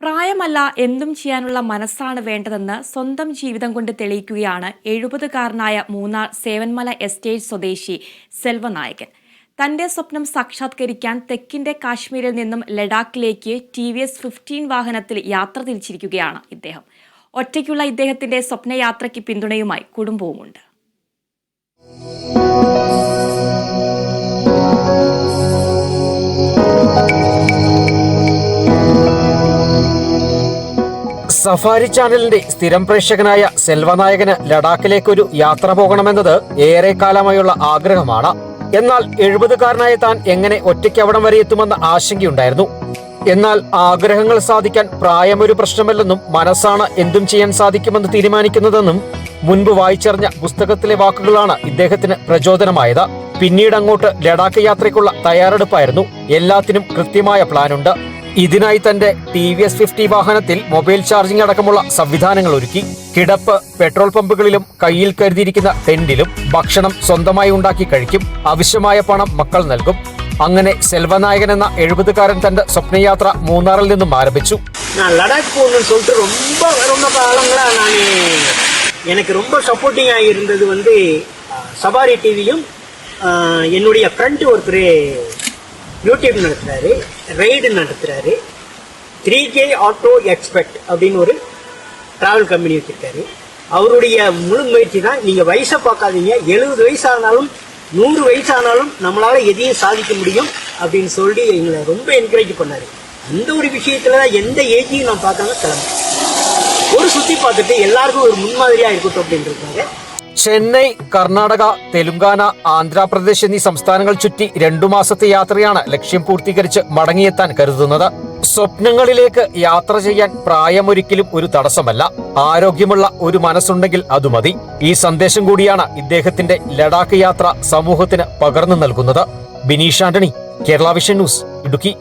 പ്രായമല്ല എന്തും ചെയ്യാനുള്ള മനസ്സാണ് വേണ്ടതെന്ന് സ്വന്തം ജീവിതം കൊണ്ട് തെളിയിക്കുകയാണ് 70-കാരനായ മൂന്നാർ സേവന്മല എസ്റ്റേറ്റ് സ്വദേശി സെൽവനായകൻ. തന്റെ സ്വപ്നം സാക്ഷാത്കരിക്കാൻ തെക്കിന്റെ കാശ്മീരിൽ നിന്നും ലഡാക്കിലേക്ക് TVS 15 വാഹനത്തിൽ യാത്ര തിരിച്ചിരിക്കുകയാണ് ഇദ്ദേഹം. ഒറ്റയ്ക്കുള്ള ഇദ്ദേഹത്തിന്റെ സ്വപ്നയാത്രയ്ക്ക് പിന്തുണയുമായി കുടുംബവുമുണ്ട്. സഫാരി ചാനലിന്റെ സ്ഥിരം പ്രേക്ഷകനായ സെൽവനായകന് ലഡാക്കിലേക്കൊരു യാത്ര പോകണമെന്നത് ഏറെക്കാലമായുള്ള ആഗ്രഹമാണ്. എന്നാൽ 70-കാരനായ താൻ എങ്ങനെ ഒറ്റയ്ക്ക് അവിടം വരെ എത്തുമെന്ന ആശങ്കയുണ്ടായിരുന്നു. എന്നാൽ ആഗ്രഹങ്ങൾ സാധിക്കാൻ പ്രായമൊരു പ്രശ്നമല്ലെന്നും മനസ്സാണ് എന്തും ചെയ്യാൻ സാധിക്കുമെന്ന് തീരുമാനിക്കുന്നതെന്നും മുൻപ് വായിച്ചറിഞ്ഞ പുസ്തകത്തിലെ വാക്കുകളാണ് ഇദ്ദേഹത്തിന് പ്രചോദനമായത്. പിന്നീട് അങ്ങോട്ട് ലഡാക്ക് യാത്രയ്ക്കുള്ള തയ്യാറെടുപ്പായിരുന്നു. എല്ലാത്തിനും കൃത്യമായ പ്ലാനുണ്ട്. ഇതിനായി തന്റെ TVS 50 വാഹനത്തിൽ മൊബൈൽ ചാർജിംഗ് അടക്കമുള്ള സംവിധാനങ്ങൾ ഒരുക്കി. കിടപ്പ് പെട്രോൾ പമ്പുകളിലും കയ്യിൽ കരുതിയിരിക്കുന്ന ടെന്റിലും ഭക്ഷണം സ്വന്തമായി ഉണ്ടാക്കി കഴിക്കും. ആവശ്യമായ പണം മക്കൾ നൽകും. അങ്ങനെ സെൽവനായകൻ എന്ന 70-കാരൻ തന്റെ സ്വപ്നയാത്ര മൂന്നാറിൽ നിന്നും ആരംഭിച്ചു. லடாக் போகணும்னு சொல்லிட்டு ரொம்ப காலங்களா நான் எனக்கு ரொம்ப சப்போர்ட்டிங்காக இருந்தது சபாரி டிவியும் என்னுடைய ஃப்ரெண்ட் ஒருத்தர் யூடியூப் நடத்துறாரு, ரைடு நடத்துறாரு. 3K ஆட்டோ எக்ஸ்பெக்ட் அப்படின்னு ஒரு டிராவல் கம்பெனி வச்சிருக்காரு. அவருடைய முழு முயற்சி தான். நீங்க வயசை பார்க்காதீங்க, 70 வயசானாலும் 100 வயசானாலும் நம்மளால எதையும் சாதிக்க முடியும் அப்படின்னு சொல்லி எங்களை ரொம்ப என்கரேஜ் பண்ணாரு. அந்த ஒரு விஷயத்துல எந்த ஏஜையும் நான் பார்க்காம கிளம்புறேன். ஒரு சுத்தி பார்த்துட்டு எல்லாருக்கும் ஒரு முன்மாதிரியா இருக்கட்டும் அப்படின்னு இருக்காங்க. ചെന്നൈ, കർണാടക, തെലുങ്കാന, ആന്ധ്രാപ്രദേശ് എന്നീ സംസ്ഥാനങ്ങൾ ചുറ്റി 2 മാസത്തെ യാത്രയാണ് ലക്ഷ്യം പൂർത്തീകരിച്ച് മടങ്ങിയെത്താൻ കരുതുന്നത്. സ്വപ്നങ്ങളിലേക്ക് യാത്ര ചെയ്യാൻ പ്രായമൊരിക്കലും ഒരു തടസ്സമല്ല. ആരോഗ്യമുള്ള ഒരു മനസ്സുണ്ടെങ്കിൽ അത് മതി. ഈ സന്ദേശം കൂടിയാണ് ഇദ്ദേഹത്തിന്റെ ലഡാക്ക് യാത്ര സമൂഹത്തിന് പകർന്നു നൽകുന്നത്. Bineesh Antony, Kerala vision news, Idukki.